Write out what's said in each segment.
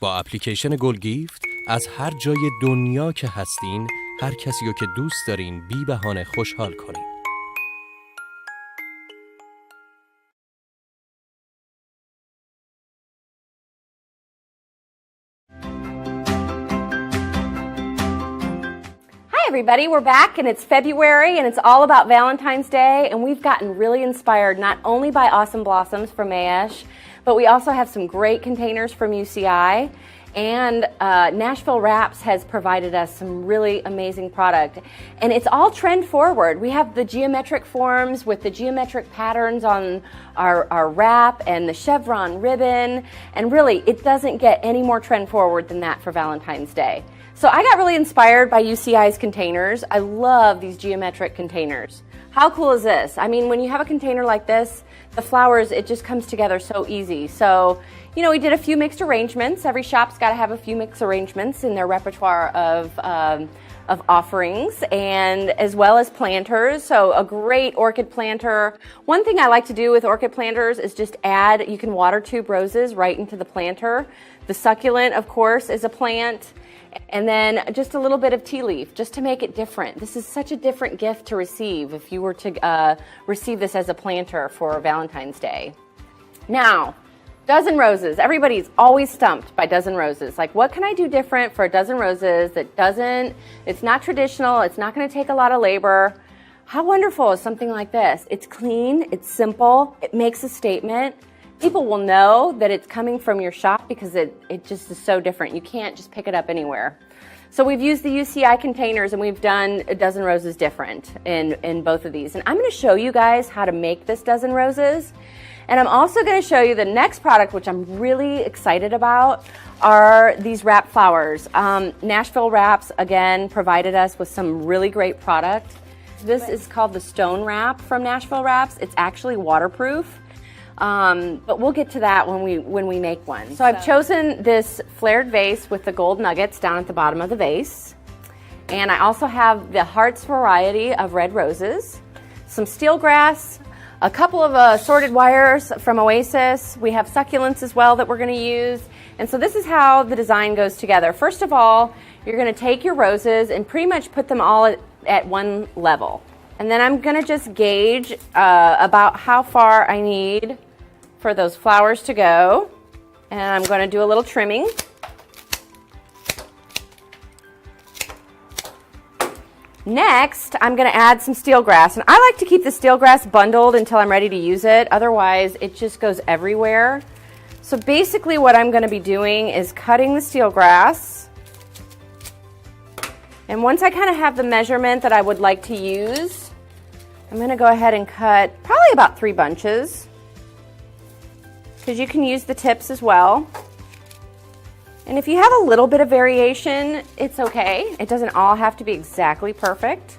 با اپلیکیشن گلگیفت از هر جای دنیا که هستین، هر کسی رو که دوست دارین بی بهانه خوشحال کنین. Hi everybody, we're back and it's February and it's all about Valentine's Day, and we've gotten really inspired not only by Awesome Blossoms from Mayesh, but we also have some great containers from UCI, and Nashville Wraps has provided us some really amazing product, and it's all trend forward. We have the geometric forms with the geometric patterns on our wrap and the chevron ribbon, and really it doesn't get any more trend forward than that for Valentine's Day. So I got really inspired by UCI's containers. I love these geometric containers. How cool is this? I mean, when you have a container like this, the flowers, it just comes together so easy. So, you know, we did a few mixed arrangements. Every shop's got to have a few mixed arrangements in their repertoire of offerings, and as well as planters. So a great orchid planter. One thing I like to do with orchid planters is just add, you can water tube roses right into the planter. The succulent, of course, is a plant. And then just a little bit of tea leaf, just to make it different. This is such a different gift to receive if you were to receive this as a planter for Valentine's Day. Now, dozen roses. Everybody's always stumped by dozen roses. Like, what can I do different for a dozen roses that doesn't, it's not traditional, it's not going to take a lot of labor. How wonderful is something like this? It's clean, it's simple, it makes a statement. People will know that it's coming from your shop because it just is so different. You can't just pick it up anywhere. So we've used the UCI containers and we've done a dozen roses different in both of these. And I'm going to show you guys how to make this dozen roses. And I'm also going to show you the next product, which I'm really excited about, are these wrap flowers. Nashville Wraps, again, provided us with some really great product. This is called the Stone Wrap from Nashville Wraps. It's actually waterproof. But we'll get to that when we make one. So I've chosen this flared vase with the gold nuggets down at the bottom of the vase. And I also have the Hearts variety of red roses, some steel grass, a couple of assorted wires from Oasis. We have succulents as well that we're going to use. And so this is how the design goes together. First of all, you're going to take your roses and pretty much put them all at one level. And then I'm going to just gauge about how far I need for those flowers to go. And I'm going to do a little trimming. Next, I'm going to add some steel grass. And I like to keep the steel grass bundled until I'm ready to use it. Otherwise, it just goes everywhere. So basically what I'm going to be doing is cutting the steel grass. And once I kind of have the measurement that I would like to use, I'm going to go ahead and cut probably about 3 bunches, because you can use the tips as well. And if you have a little bit of variation, it's okay. It doesn't all have to be exactly perfect.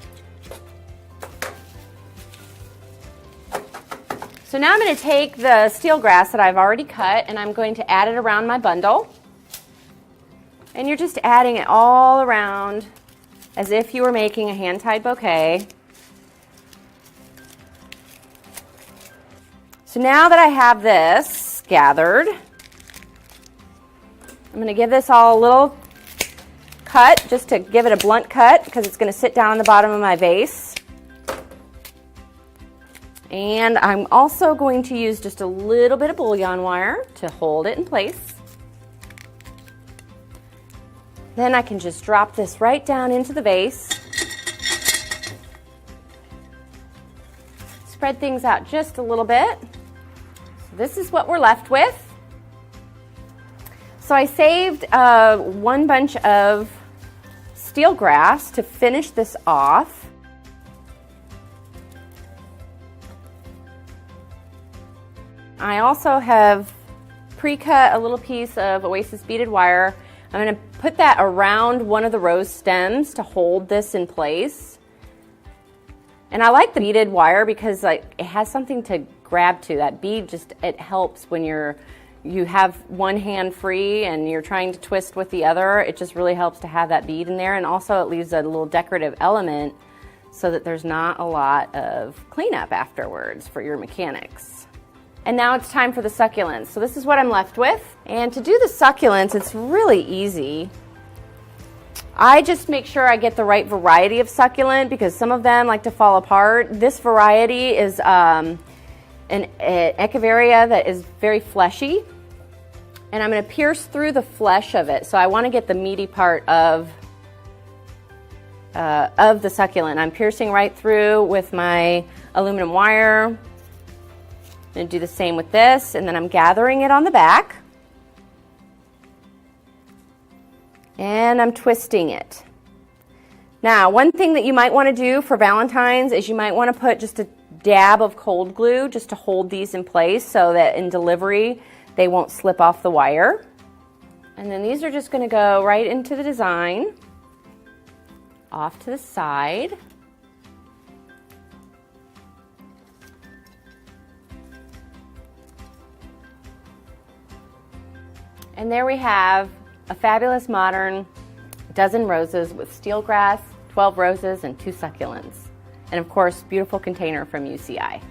So now I'm going to take the steel grass that I've already cut and I'm going to add it around my bundle. And you're just adding it all around as if you were making a hand-tied bouquet. So now that I have this gathered, I'm going to give this all a little cut, just to give it a blunt cut, because it's going to sit down on the bottom of my vase. And I'm also going to use just a little bit of bouillon wire to hold it in place. Then I can just drop this right down into the vase. Spread things out just a little bit. So this is what we're left with. So I saved one bunch of steel grass to finish this off. I also have pre-cut a little piece of Oasis beaded wire. I'm going to put that around one of the rose stems to hold this in place. And I like the beaded wire because it has something to grab to. That bead just, it helps when you have one hand free and you're trying to twist with the other. It just really helps to have that bead in there. And also it leaves a little decorative element so that there's not a lot of cleanup afterwards for your mechanics. And now it's time for the succulents. So this is what I'm left with. And to do the succulents, it's really easy. I just make sure I get the right variety of succulent because some of them like to fall apart. This variety is an echeveria that is very fleshy. And I'm going to pierce through the flesh of it. So I want to get the meaty part of the succulent. I'm piercing right through with my aluminum wire. I'm going to do the same with this, and then I'm gathering it on the back. And I'm twisting it. Now, one thing that you might want to do for Valentine's is you might want to put just a dab of cold glue just to hold these in place so that in delivery they won't slip off the wire. And then these are just going to go right into the design, off to the side. And there we have a fabulous modern dozen roses with steel grass, 12 roses, and 2 succulents. And of course, beautiful container from UCI.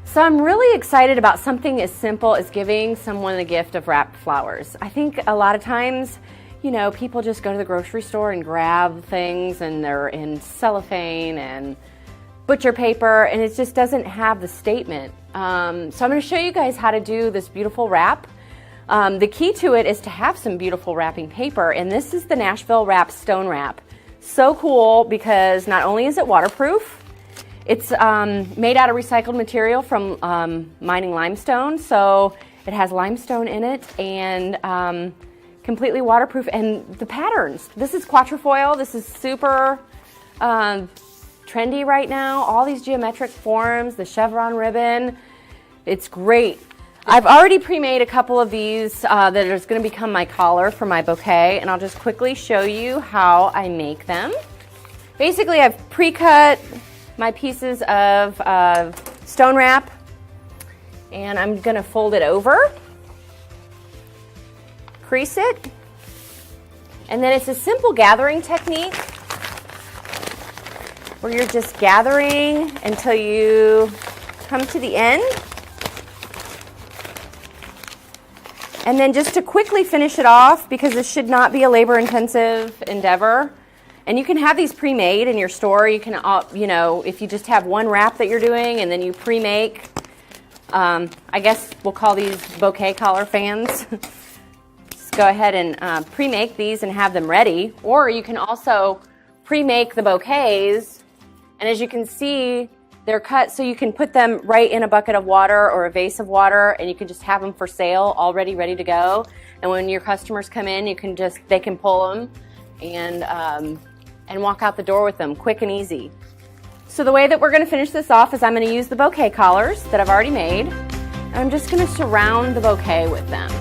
So I'm really excited about something as simple as giving someone the gift of wrapped flowers. I think a lot of times, you know, people just go to the grocery store and grab things and they're in cellophane and butcher paper, and it just doesn't have the statement. So I'm going to show you guys how to do this beautiful wrap. The key to it is to have some beautiful wrapping paper, and this is the Nashville Wrap Stone Wrap. So cool because not only is it waterproof, it's made out of recycled material from mining limestone, so it has limestone in it and completely waterproof. And the patterns, this is quatrefoil, this is super trendy right now. All these geometric forms, the chevron ribbon, it's great. I've already pre-made a couple of these that is going to become my collar for my bouquet, and I'll just quickly show you how I make them. Basically, I've pre-cut my pieces of stone wrap, and I'm going to fold it over, crease it, and then it's a simple gathering technique where you're just gathering until you come to the end. And then just to quickly finish it off, because this should not be a labor-intensive endeavor, and you can have these pre-made in your store. You can, you know, if you just have one wrap that you're doing and then you pre-make, I guess we'll call these bouquet collar fans. Just go ahead and pre-make these and have them ready. Or you can also pre-make the bouquets. And as you can see, they're cut so you can put them right in a bucket of water or a vase of water, and you can just have them for sale already ready to go. And when your customers come in, they can pull them and walk out the door with them quick and easy. So the way that we're going to finish this off is I'm going to use the bouquet collars that I've already made. And I'm just going to surround the bouquet with them.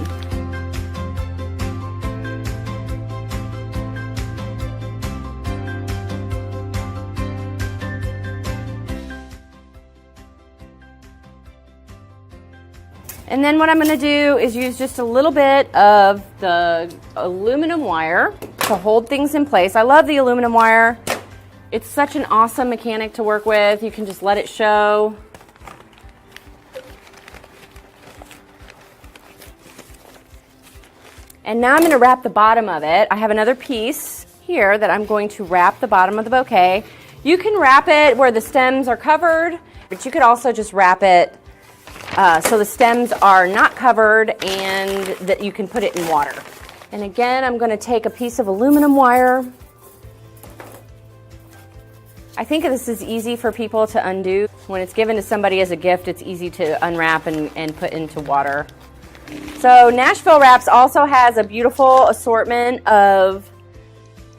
And then what I'm going to do is use just a little bit of the aluminum wire to hold things in place. I love the aluminum wire. It's such an awesome mechanic to work with. You can just let it show. And now I'm going to wrap the bottom of it. I have another piece here that I'm going to wrap the bottom of the bouquet. You can wrap it where the stems are covered, but you could also just wrap it so the stems are not covered and that you can put it in water. And again, I'm going to take a piece of aluminum wire. I think this is easy for people to undo. When it's given to somebody as a gift, it's easy to unwrap and put into water. So Nashville Wraps also has a beautiful assortment of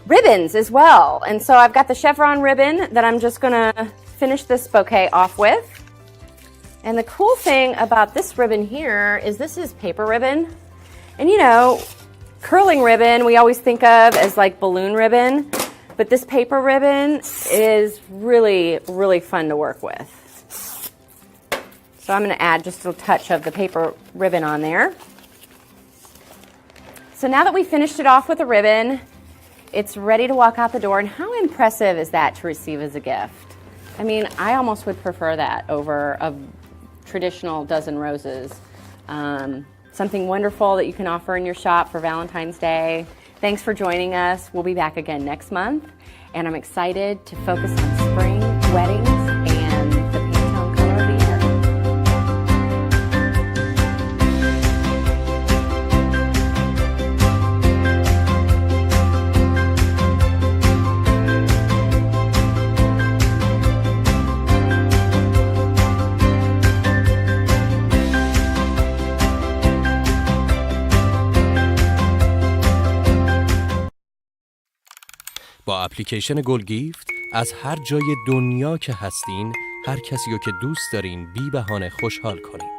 ribbons as well. And so I've got the chevron ribbon that I'm just going to finish this bouquet off with. And the cool thing about this ribbon here is this is paper ribbon. And you know, curling ribbon we always think of as like balloon ribbon, but this paper ribbon is really, really fun to work with. So I'm going to add just a touch of the paper ribbon on there. So now that we finished it off with a ribbon, it's ready to walk out the door. And how impressive is that to receive as a gift? I mean, I almost would prefer that over a traditional dozen roses. Something wonderful that you can offer in your shop for Valentine's Day. Thanks for joining us. We'll be back again next month, and I'm excited to focus on spring, weddings, and the Pantone color of the year. با اپلیکیشن گلگیفت از هر جای دنیا که هستین هر کسی رو که دوست دارین بی بهانه خوشحال کنین.